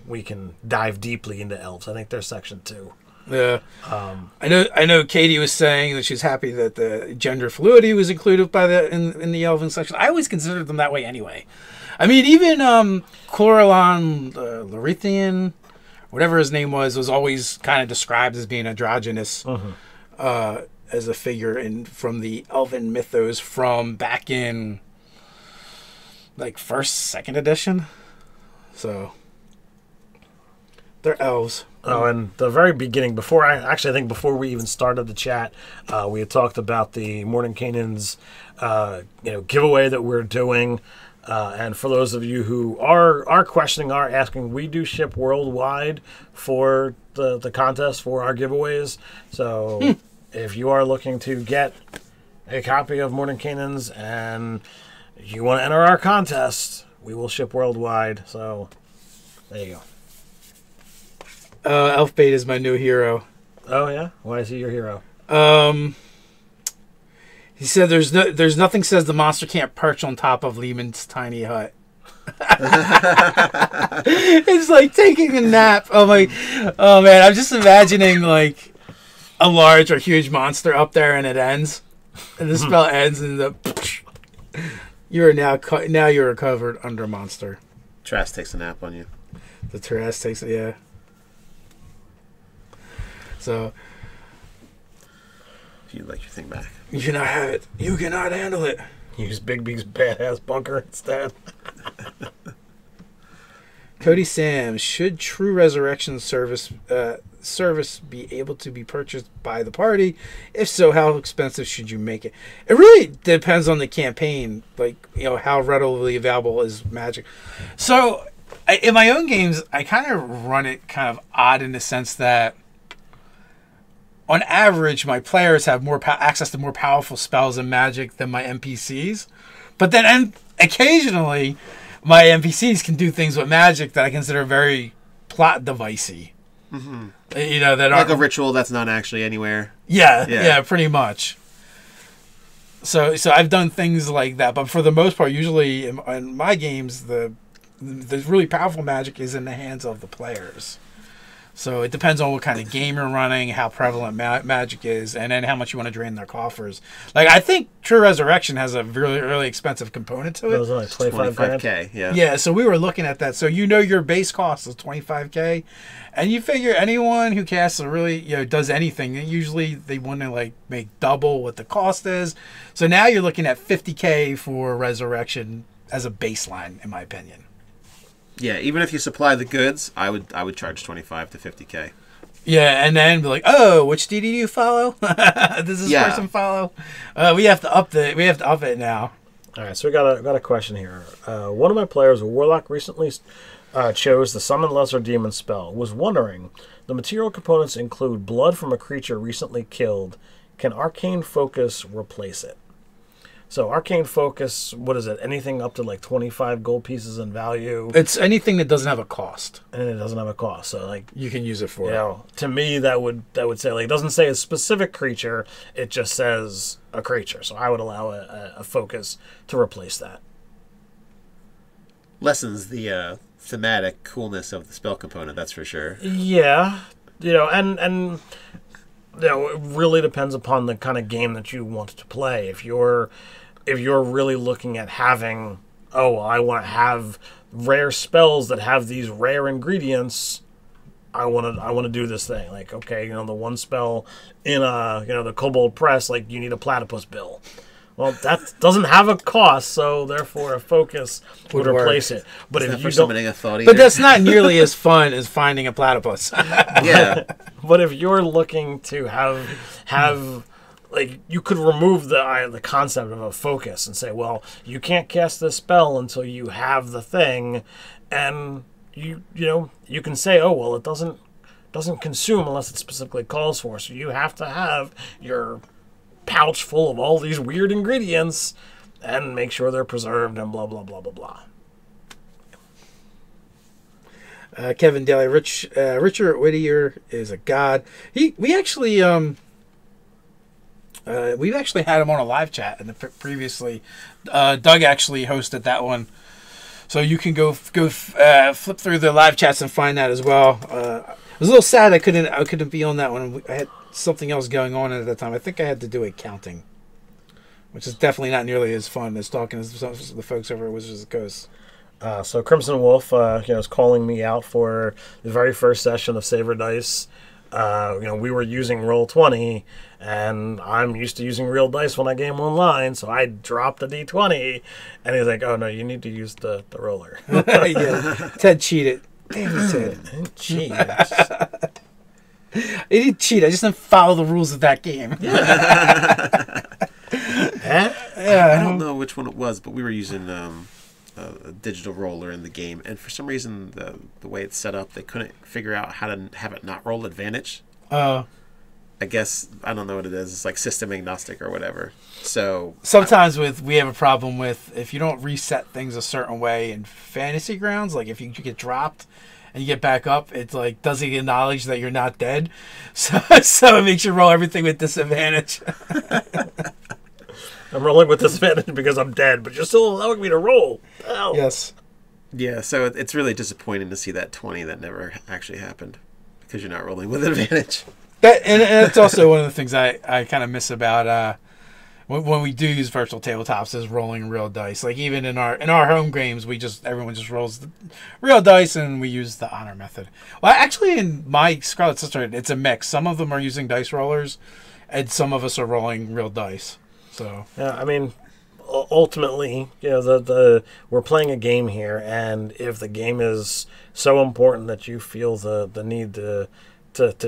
S3: we can dive deeply into elves. I think there's section 2.
S1: Yeah, I know. Katie was saying that she's happy that the gender fluidity was included in the elven section. I always considered them that way anyway. I mean, even Coralon Larithian, whatever his name was always kind of described as being androgynous as a figure from the elven mythos from back in like 1st, 2nd edition. So they're elves.
S3: Oh, and the very beginning, I think before we even started the chat, we had talked about the Mordenkainen's giveaway that we're doing. And for those of you who are questioning, are asking, we do ship worldwide for the contest for our giveaways. So if you are looking to get a copy of Mordenkainen's and you want to enter our contest, we will ship worldwide. So there you go.
S1: Elfbait is my new hero.
S3: Oh yeah? Why is he your hero?
S1: He said there's nothing says the monster can't perch on top of Lehman's tiny hut. It's like taking a nap. Oh man, I'm just imagining like a large or huge monster up there and it ends. And the spell ends and you are now you're covered under monster.
S2: Trask takes a nap on you.
S1: The Trask takes it, yeah. So,
S2: if you'd like your thing back,
S1: you cannot have it. You cannot handle it.
S3: Use Big B's badass bunker instead.
S1: Cody Sam, should True Resurrection service be able to be purchased by the party? If so, how expensive should you make it? It really depends on the campaign, like how readily available is magic. So, in my own games, I kind of run it kind of odd in the sense that, on average, my players have more access to more powerful spells and magic than my NPCs. But then occasionally, my NPCs can do things with magic that I consider very plot devicey.
S2: Mm-hmm.
S1: That
S2: like a ritual that's not actually anywhere.
S1: Yeah, pretty much. So I've done things like that, but for the most part, usually in my games, the really powerful magic is in the hands of the players. So it depends on what kind of game you're running, how prevalent magic is, and then how much you want to drain their coffers. Like, I think True Resurrection has a really, really expensive component to it.
S3: It was like 25K.
S2: Yeah,
S1: so we were looking at that. So your base cost is $25K, and you figure anyone who casts a really, does anything, usually they want to like make double what the cost is. So now you're looking at $50K for Resurrection as a baseline, in my opinion.
S2: Yeah, even if you supply the goods, I would charge $25 to $50K.
S1: Yeah, and then be like, oh, which DD do you follow? Does this person follow? We have to up it now.
S3: All right, so we got a question here. One of my players, a warlock, recently chose the summon lesser demon spell. Was wondering, the material components include blood from a creature recently killed. Can Arcane Focus replace it? So Arcane Focus, what is it? Anything up to like 25 gold pieces in value.
S1: It's anything that doesn't have a cost.
S3: And it doesn't have a cost. So like
S1: you can use it for it.
S3: To me that would say, like, it doesn't say a specific creature, it just says a creature. So I would allow a focus to replace that.
S2: Lessens the thematic coolness of the spell component, that's for sure.
S3: Yeah. And it really depends upon the kind of game that you want to play. If you're really looking at having, I want to have rare spells that have these rare ingredients, I want to do this thing. Like, okay, the one spell in the Kobold press, like, you need a platypus bill. Well, that doesn't have a cost, so therefore a focus would replace it. But if you don't,
S1: but that's not nearly as fun as finding a platypus.
S2: Yeah.
S3: But if you're looking to have like you could remove the concept of a focus and say, well, you can't cast this spell until you have the thing, and you can say, oh well, it doesn't consume unless it specifically calls for. So you have to have your pouch full of all these weird ingredients and make sure they're preserved and blah blah blah blah blah.
S1: Kevin Daly, Richard Whittier is a god. We've actually had him on a live chat and previously. Doug actually hosted that one, so you can go flip through the live chats and find that as well. I was a little sad I couldn't be on that one. I had something else going on at that time. I think I had to do accounting, which is definitely not nearly as fun as talking to the folks over at Wizards of the Coast.
S3: So Crimson Wolf, is calling me out for the very first session of Saber Dice. We were using Roll20, and I'm used to using real dice when I game online, so I dropped a D20, and he's like, "Oh no, you need to use the roller."
S1: Yeah, Ted cheated. Damn it, Ted!
S3: I didn't cheat.
S1: He didn't cheat. I just didn't follow the rules of that game.
S2: I don't know which one it was, but we were using a digital roller in the game, and for some reason the way it's set up, they couldn't figure out how to have it not roll advantage. I guess I don't know what it is. It's like system agnostic or whatever. So
S1: sometimes we have a problem with if you don't reset things a certain way in fantasy grounds, like if you get dropped and you get back up, it's like doesn't acknowledge that you're not dead, so it makes you roll everything with disadvantage.
S3: I'm rolling with disadvantage because I'm dead, but you're still allowing me to roll. Ow.
S1: Yes.
S2: Yeah, so it's really disappointing to see that 20 that never actually happened because you're not rolling with advantage.
S1: And it's also one of the things I kind of miss about when we do use virtual tabletops is rolling real dice. Like even in our home games, everyone just rolls the real dice and we use the honor method. Well, actually, in my Scarlet Sister, it's a mix. Some of them are using dice rollers, and some of us are rolling real dice. So
S3: yeah, I mean, ultimately, we're playing a game here, and if the game is so important that you feel the need to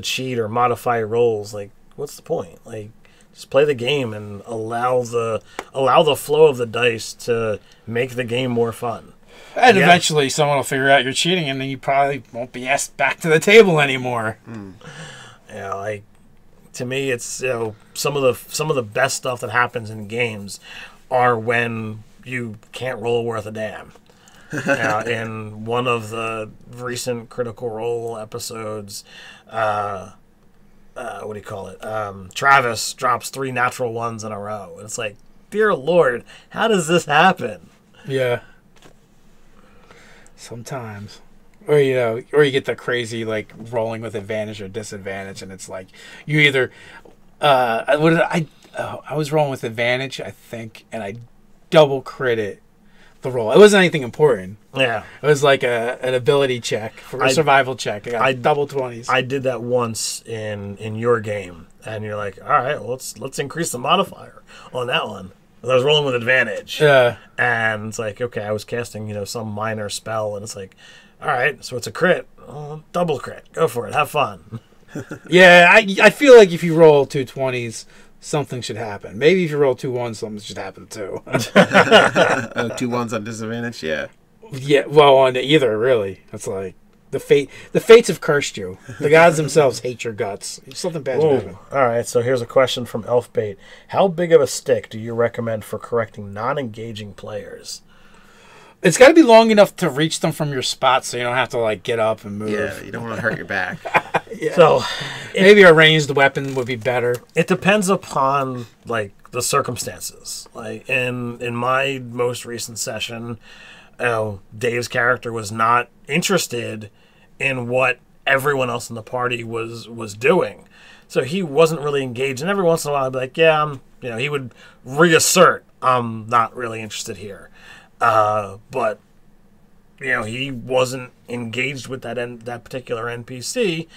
S3: cheat or modify rolls, like what's the point? Like just play the game and allow the flow of the dice to make the game more fun.
S1: And eventually, someone will figure out you're cheating, and then you probably won't be asked back to the table anymore.
S3: Like. To me, it's some of the best stuff that happens in games are when you can't roll worth a damn. In one of the recent Critical Role episodes, what do you call it? Travis drops 3 natural ones in a row, and it's like, dear Lord, how does this happen?
S1: Yeah. Sometimes. Or you get the crazy like rolling with advantage or disadvantage, and it's like you either I was rolling with advantage, I think, and I double crit the roll. It wasn't anything important.
S3: Yeah,
S1: it was like an ability check for a survival check. I got double 20s.
S3: I did that once in your game, and you're like, all right, well, let's increase the modifier on that one. I was rolling with advantage.
S1: Yeah,
S3: and it's like, okay, I was casting some minor spell, and it's like, all right, so it's a crit. Double crit. Go for it. Have fun.
S1: Yeah, I feel like if you roll 2 20s, something should happen. Maybe if you roll 2 1s, something should happen too.
S2: 2 1s on disadvantage, yeah.
S1: Yeah, well, on either, really. It's like the fates have cursed you. The gods themselves hate your guts. Something bad's happening.
S3: All right, so here's a question from Elfbait. How big of a stick do you recommend for correcting non-engaging players?
S1: It's got to be long enough to reach them from your spot, so you don't have to like get up and move.
S2: Yeah, you don't want to hurt your back.
S1: Yeah.
S3: So
S1: maybe a ranged weapon would be better.
S3: It depends upon like the circumstances. Like in my most recent session, Dave's character was not interested in what everyone else in the party was doing, so he wasn't really engaged. And every once in a while, I'd be like, "Yeah, he would reassert, I'm not really interested here." But he wasn't engaged with that particular NPC.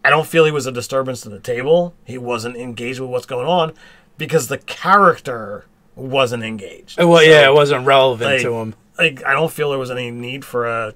S3: I don't feel he was a disturbance to the table. He wasn't engaged with what's going on because the character wasn't engaged.
S1: Well, so, yeah, it wasn't relevant to him.
S3: Like, I don't feel there was any need for a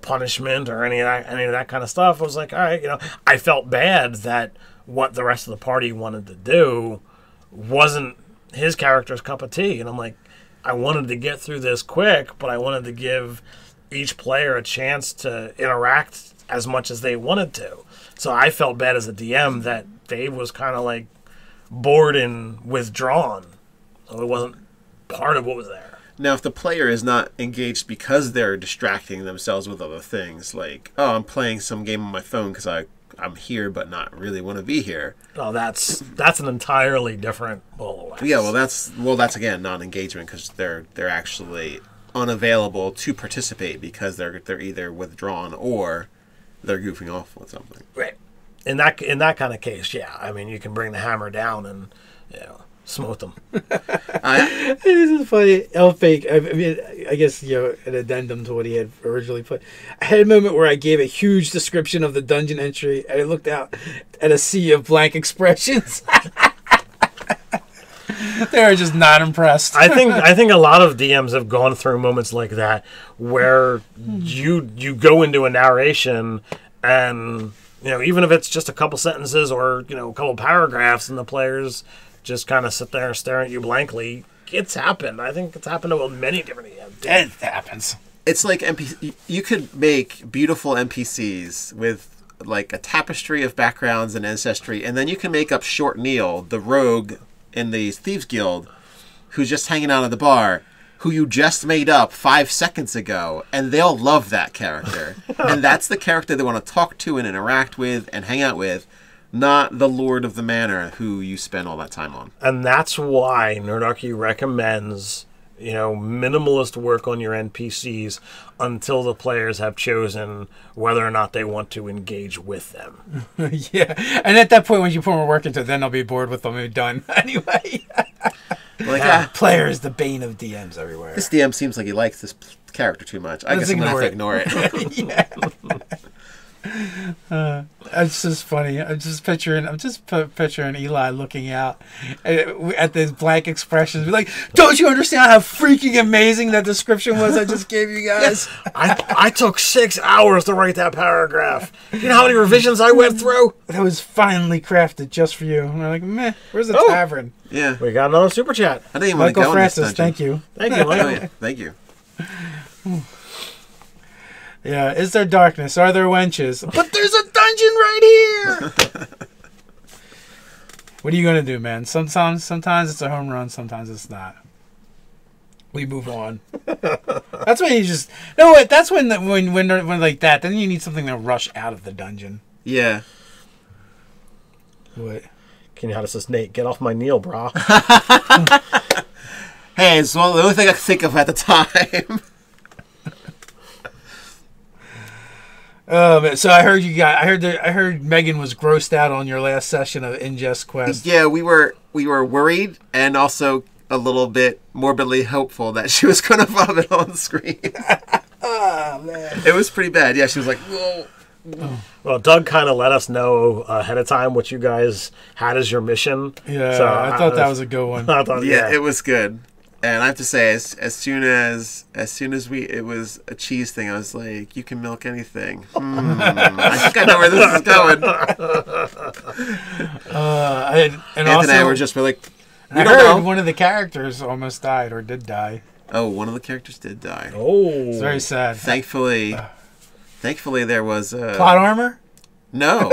S3: punishment or any of that kind of stuff. I was like, all right, I felt bad that what the rest of the party wanted to do wasn't his character's cup of tea. And I'm like, I wanted to get through this quick, but I wanted to give each player a chance to interact as much as they wanted to. So I felt bad as a DM that Dave was kind of like bored and withdrawn. So it wasn't part of what was there.
S2: Now, if the player is not engaged because they're distracting themselves with other things, like, oh, I'm playing some game on my phone because I'm here but not really want to be here.
S3: Oh, that's an entirely different ball of wax.
S2: Yeah, well, that's again non-engagement because they're actually unavailable to participate because they're either withdrawn or they're goofing off with something.
S3: Right. In that kind of case, yeah. I mean, you can bring the hammer down and smote them.
S1: This is funny. Elfake. I mean, I guess an addendum to what he had originally put. I had a moment where I gave a huge description of the dungeon entry, and I looked out at a sea of blank expressions. They were just not impressed.
S3: I think a lot of DMs have gone through moments like that where you go into a narration and even if it's just a couple sentences or a couple paragraphs and the players just kind of sit there and stare at you blankly. It's happened. I think it's happened to many different DMs.
S1: It happens.
S2: It's like you could make beautiful NPCs with like a tapestry of backgrounds and ancestry, and then you can make up Short Neil, the rogue in the Thieves Guild, who's just hanging out at the bar, who you just made up 5 seconds ago, and they'll love that character. And that's the character they want to talk to and interact with and hang out with, not the Lord of the Manor who you spend all that time on.
S3: And that's why Nerdarchy recommends, minimalist work on your NPCs until the players have chosen whether or not they want to engage with them.
S1: Yeah. And at that point, when you put more work into it, then they'll be bored with them and done anyway. Players, the bane of DMs everywhere.
S2: This DM seems like he likes this character too much. I guess I'm going to have to ignore it.
S1: Yeah. It's just funny. I'm just picturing Eli looking out at these blank expressions. Be like, don't you understand how freaking amazing that description was I just gave you guys?
S3: I took 6 hours to write that paragraph. You know how many revisions I went through?
S1: That was finally crafted just for you. And we're like, meh, where's the tavern?
S2: Yeah.
S3: We got another super chat.
S2: I didn't even want to go
S1: Francis,
S2: in this dungeon.
S1: thank you.
S3: Thank you, Michael.
S2: Oh, yeah. Thank you.
S1: Yeah, is there darkness? Are there wenches? But there's a dungeon right here! What are you going to do, man? Sometimes it's a home run, sometimes it's not. We move on. That's when you just... No, wait, that's when like that, then you need something to rush out of the dungeon.
S2: Yeah.
S1: What?
S3: Kienata says, Nate, get off my Neil, brah.
S2: Hey, it's the only thing I could think of at the time.
S1: So I heard I heard Megan was grossed out on your last session of Ingest Quest.
S2: Yeah, we were worried and also a little bit morbidly hopeful that she was going to vomit on the screen.
S1: Oh, man.
S2: It was pretty bad. Yeah, she was like, whoa.
S3: Well, Doug kind of let us know ahead of time what you guys had as your mission.
S1: Yeah, so I thought that was a good one.
S2: Yeah, it was good. And I have to say, as soon as it was a cheese thing, I was like, you can milk anything. I think I know where this is going. Anthony and I were just like,
S1: I heard one of the characters almost died or did die.
S2: Oh, one of the characters did die.
S3: Oh,
S1: it's very sad.
S2: Thankfully, there was
S1: plot armor.
S2: No,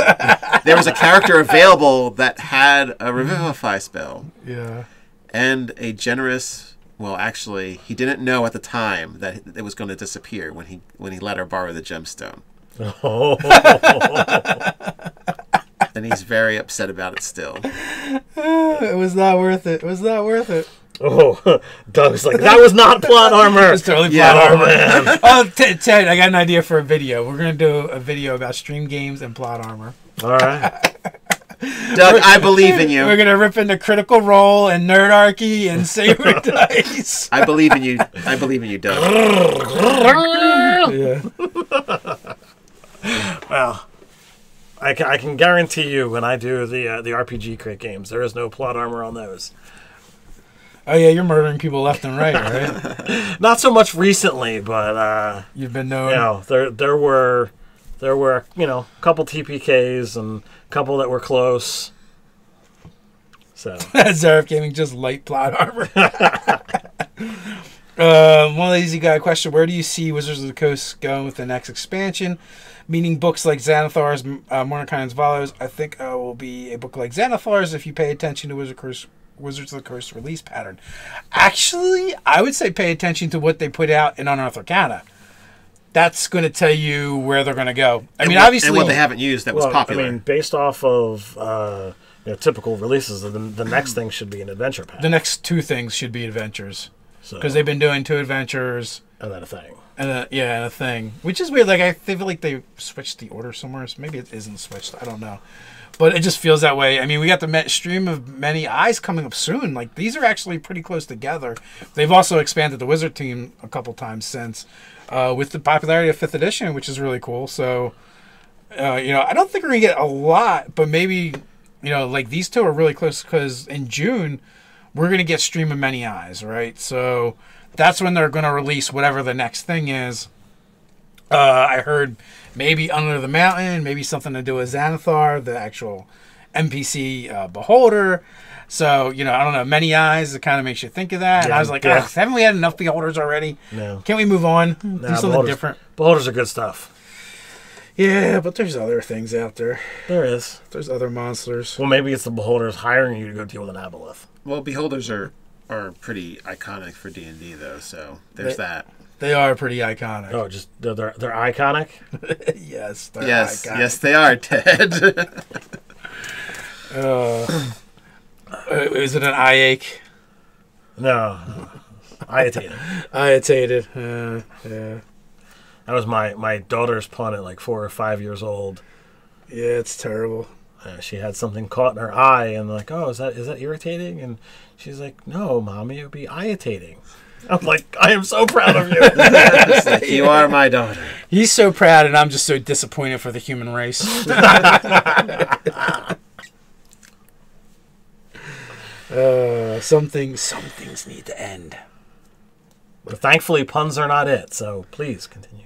S2: there was a character available that had a revivify spell.
S1: Yeah,
S2: and a generous. Well, actually, he didn't know at the time that it was going to disappear when he let her borrow the gemstone.
S3: Oh.
S2: And he's very upset about it still.
S1: It was not worth it. It was not worth it.
S3: Oh, Doug's like, that was not plot armor.
S1: It's totally plot armor. Man. Ted, I got an idea for a video. We're going to do a video about stream games and plot armor.
S3: All right.
S2: Doug, I believe in you.
S1: We're going to rip into Critical Role and Nerdarchy and Saber Dice.
S2: I believe in you. I believe in you, Doug.
S1: Yeah.
S3: Well, I can guarantee you when I do the RPG crate games, there is no plot armor on those.
S1: Oh, yeah, you're murdering people left and right, right?
S3: Not so much recently, but...
S1: You've been known...
S3: there were a couple TPKs and a couple that were close. So
S1: Zareth Gaming, just light plot armor. One lazy guy question: where do you see Wizards of the Coast going with the next expansion? Meaning books like Xanathar's, Mordenkaisen's Valos. I think will be a book like Xanathar's if you pay attention to Wizards of the Coast release pattern. Actually, I would say pay attention to what they put out in Unearthed Arcana. That's going to tell you where they're going to go. Obviously,
S2: and what they haven't used that was popular.
S3: I mean, based off of typical releases, the next thing should be an adventure pack.
S1: The next 2 things should be adventures. Because they've been doing 2 adventures.
S3: And then a thing.
S1: And a thing. Which is weird. Like, I feel like they switched the order somewhere. So maybe it isn't switched. I don't know. But it just feels that way. I mean, we got the Stream of Many Eyes coming up soon. Like, these are actually pretty close together. They've also expanded the Wizard team a couple times since. With the popularity of 5th edition, which is really cool. So, I don't think we're going to get a lot. But maybe, like, these 2 are really close. Because in June, we're going to get Stream of Many Eyes, right? So that's when they're going to release whatever the next thing is. I heard maybe Under the Mountain, maybe something to do with Xanathar, the actual NPC beholder. So, I don't know, Many Eyes, it kind of makes you think of that. And I was like, haven't we had enough beholders already?
S3: No.
S1: Can't we move on? Do something different?
S3: Beholders are good stuff.
S1: Yeah, but there's other things out there.
S3: There is.
S1: There's other monsters.
S3: Well, maybe it's the beholders hiring you to go deal with an aboleth.
S2: Well, beholders are pretty iconic for D&D, though, so there's that.
S1: They are pretty iconic.
S3: Oh, just they're iconic?
S1: Yes, they're iconic.
S2: Yes, they are, Ted.
S1: Is it an eye ache?
S3: No. Iatated.
S1: Iatated. Yeah.
S3: That was my daughter's pun at like 4 or 5 years old.
S1: Yeah, it's terrible.
S3: She had something caught in her eye, and like, oh, is that irritating? And she's like, no, mommy, it would be irritating. I'm like, I am so proud of you.
S2: Like, you are my daughter.
S1: He's so proud, and I'm just so disappointed for the human race. Some things need to end.
S3: But thankfully, puns are not it. So please continue.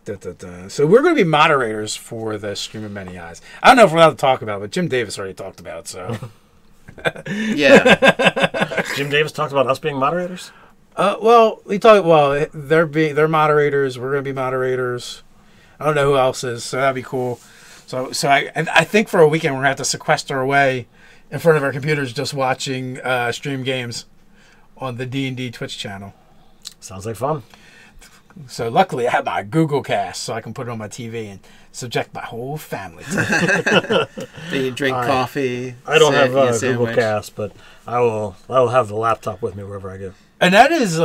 S1: So we're going to be moderators for the Stream of Many Eyes. I don't know if we're allowed to talk about it, but Jim Davis already talked about it. So
S2: yeah,
S3: Jim Davis talked about us being moderators.
S1: Well, we talked. Well, they're moderators. We're going to be moderators. I don't know who else is, so that'd be cool. So I think for a weekend we're going to have to sequester away in front of our computers just watching stream games on the D&D Twitch channel.
S3: Sounds like fun.
S1: So luckily I have my Google Cast, so I can put it on my TV and subject my whole family to it.
S2: Then you drink coffee.
S3: I don't have a Google Cast, but I will have the laptop with me wherever I go.
S1: And that is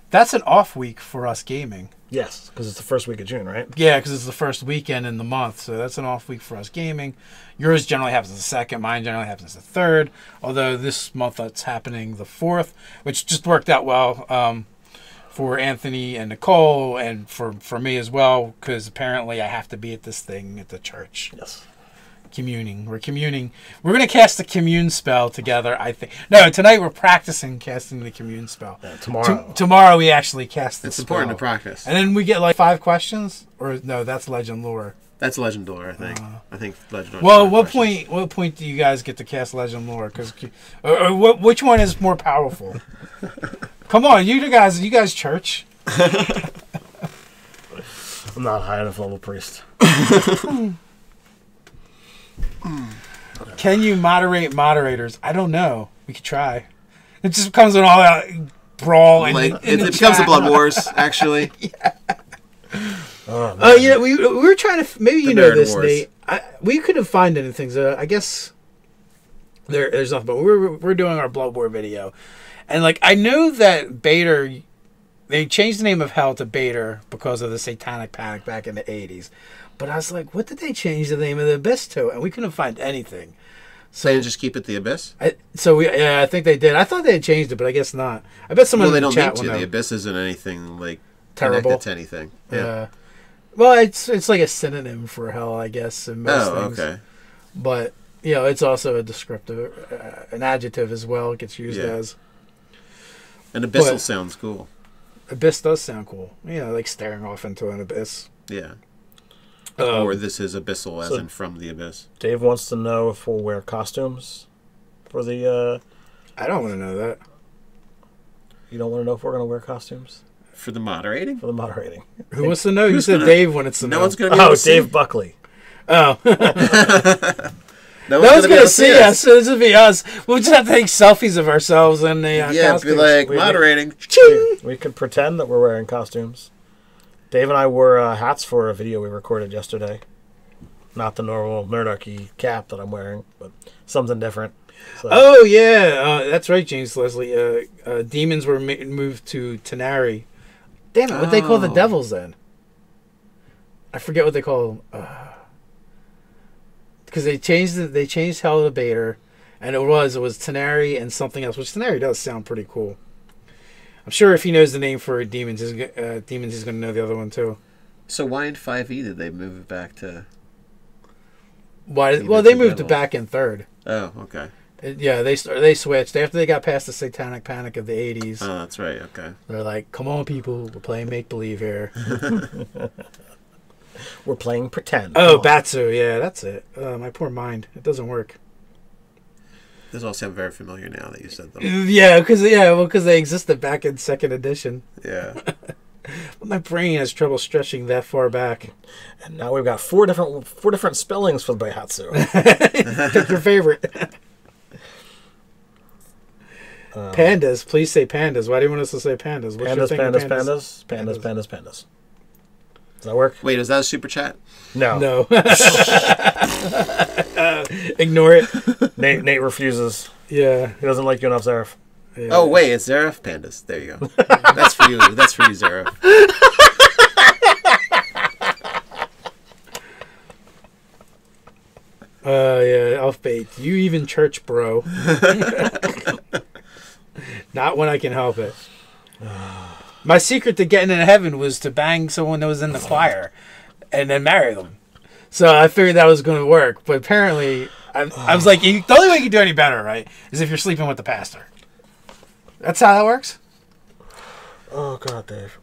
S1: that's an off week for us gaming.
S3: Yes, because it's the first week of June, right?
S1: Yeah, because it's the first weekend in the month, so that's an off week for us gaming. Yours generally happens the 2nd, mine generally happens the 3rd, although this month that's happening the 4th, which just worked out well for Anthony and Nicole, and for me as well, because apparently I have to be at this thing at the church.
S3: Yes.
S1: Communing. We're communing. We're going to cast the commune spell together, I think. No, tonight we're practicing casting the commune spell.
S3: Tomorrow.
S1: Tomorrow we actually cast the spell.
S2: It's important to practice.
S1: And then we get like 5 questions? Or no, that's Legend Lore.
S2: That's Legend Lore, I think. I think Legend Lore.
S1: Well, what point do you guys get to cast Legend Lore? Because which one is more powerful? Come on, you guys church.
S3: I'm not high enough level priest.
S1: Can you moderate moderators? I don't know. We could try. It just becomes an all-out brawl.
S2: It becomes a Blood Wars, actually.
S1: Yeah. Yeah, we were trying to. Maybe you know this, Nate. We couldn't find anything. So I guess there's nothing. But we're doing our Blood War video, and like I know that Bader, they changed the name of Hell to Bader because of the Satanic Panic back in the '80s. But I was like, what did they change the name of the Abyss to? And we couldn't find anything.
S2: So they just keep it the Abyss?
S1: I think they did. I thought they had changed it, but I guess not. I bet someone in the chat will know.
S2: The Abyss isn't anything like
S1: terrible
S2: connected to anything. Yeah.
S1: Well, it's like a synonym for hell, I guess, in most things.
S2: Okay.
S1: But it's also a descriptive, an adjective as well. It gets used as.
S2: And abyssal sounds cool.
S1: Abyss does sound cool. Like staring off into an abyss.
S2: Yeah. Or this is Abyssal, as
S3: so
S2: in from the Abyss.
S3: Dave wants to know if we'll wear costumes for the...
S1: I don't want to know that.
S3: You don't want to know if we're going to wear costumes?
S2: For the moderating?
S3: For the moderating.
S1: Who wants to know? You said Dave wanted to know.
S2: No one's going to be able to see.
S3: Dave Buckley.
S1: Oh.
S2: No
S1: one's going to see us. So this will be us. We'll just have to take selfies of ourselves in the costumes.
S2: Be like, moderating.
S3: We could pretend that we're wearing costumes. Dave and I wore hats for a video we recorded yesterday. Not the normal Nerdarchy cap that I'm wearing, but something different. So.
S1: Oh, yeah. That's right, James Leslie. Demons were moved to Tanari. Damn it, what they call the devils then? I forget what they call them. Because they changed Hell to Bader, and it was Tanari and something else, which Tanari does sound pretty cool. I'm sure if he knows the name for demons, he's going to know the other one too.
S2: So why in 5e did they move it back to...
S1: Why? Well, they moved it back in 3rd.
S2: Oh, okay.
S1: Yeah, they switched after they got past the satanic panic of the 80s.
S2: Oh, that's right. Okay.
S1: They're like, "Come on, people, we're playing make believe here."
S3: We're playing pretend.
S1: Oh, Batsu, yeah, that's it. My poor mind, it doesn't work.
S2: Those all sound very familiar now that you said them.
S1: Yeah, because they existed back in 2nd edition.
S2: Yeah.
S1: But my brain has trouble stretching that far back.
S3: And now we've got four different spellings for the Baihatsu.
S1: Pick your favorite. Pandas, please say pandas. Why do you want us to say pandas? What's
S3: Pandas. Does that work?
S2: Wait, is that a super chat?
S3: No.
S1: Ignore it.
S3: Nate refuses.
S1: Yeah.
S3: He doesn't like you enough, Zareth.
S2: Yeah. Oh, wait, it's Zareth Pandas. There you go. That's for you. That's for you, Zareth.
S1: Yeah, off bait. You even church, bro. Not when I can help it. My secret to getting into heaven was to bang someone that was in the choir and then marry them. So I figured that was going to work. But apparently, I was like, the only way you can do any better, right, is if you're sleeping with the pastor. That's how that works?
S3: Oh, God, Dave.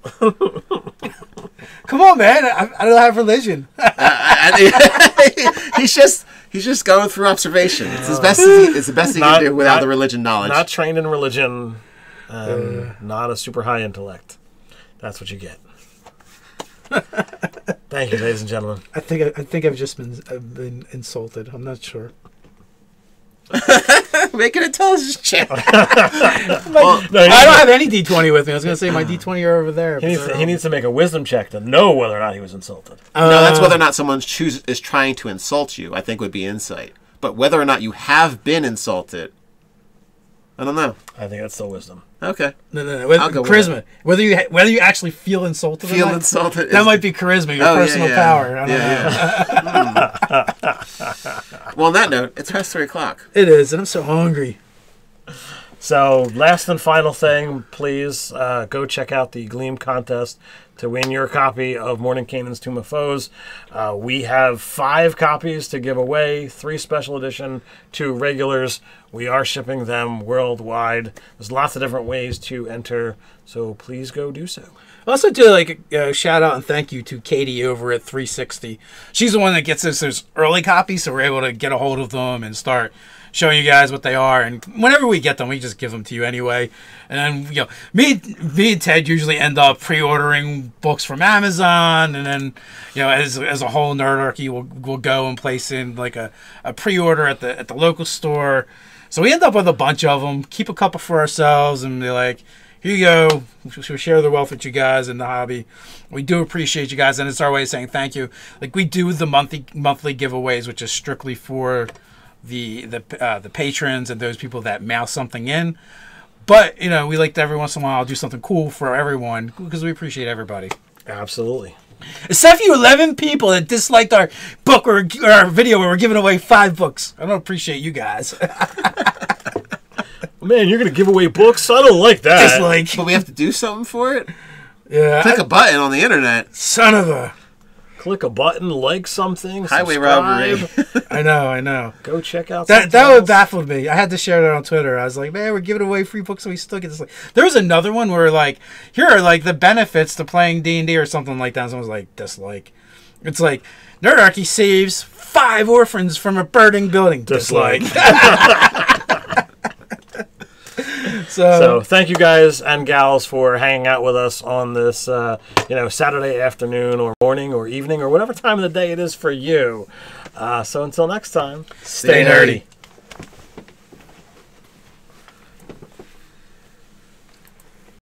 S1: Come on, man. I don't have religion.
S2: He's just going through observation. It's the best he can do without the religion knowledge.
S3: Not trained in religion. Not a super high intellect. That's what you get. Thank you, ladies and gentlemen.
S1: I think I've just been insulted. I'm not sure.
S2: Make an intelligence check.
S1: I don't have any D20 with me. I was going to say my D20 are over there.
S3: He needs to make a wisdom check to know whether or not he was insulted.
S2: No, that's whether or not someone is trying to insult you, I think would be insight. But whether or not you have been insulted, I don't know.
S3: I think that's still wisdom.
S2: Okay.
S1: No. I'll go charisma. Whether you actually feel insulted.
S2: Insulted.
S1: That might be charisma. Your personal power. I don't
S2: know. Well, on that note, it's past 3 o'clock.
S1: It is, and I'm so hungry.
S3: So, last and final thing, please go check out the Gleam contest to win your copy of Mordenkainen's Tomb of Foes. We have 5 copies to give away, 3 special edition, 2 regulars. We are shipping them worldwide. There's lots of different ways to enter, so please go do so.
S1: I also do a shout out and thank you to Katie over at 360. She's the one that gets us those early copies, so we're able to get a hold of them and start showing you guys what they are. And whenever we get them, we just give them to you anyway. And then, me and Ted usually end up pre-ordering books from Amazon, and then, as a whole Nerdarchy, we'll go and place in a pre-order at the local store. So we end up with a bunch of them. Keep a couple for ourselves, and be like, here you go. We'll share the wealth with you guys in the hobby. We do appreciate you guys, and it's our way of saying thank you. We do the monthly giveaways, which is strictly for the patrons and those people that mail something in. But we like to every once in a while do something cool for everyone because we appreciate everybody.
S3: Absolutely.
S1: Except for you 11 people that disliked our book or our video where we're giving away 5 books. I don't appreciate you guys.
S3: Man, you're going to give away books? I don't like that.
S2: But we have to do something for it?
S1: Yeah.
S2: Click a button on the internet.
S1: Son of a...
S3: Click a button, like something,
S2: highway
S3: subscribe.
S2: robbery.
S1: I know.
S3: Go check out
S1: that would baffle me. I had to share that on Twitter. I was like, man, we're giving away free books, and we still get this. There was another one where here are the benefits to playing D&D or something like that. And someone's like, dislike. It's like Nerdarchy saves 5 orphans from a burning building. Dislike. So
S3: thank you guys and gals for hanging out with us on this Saturday afternoon or morning or evening or whatever time of the day it is for you. So until next time,
S1: stay nerdy.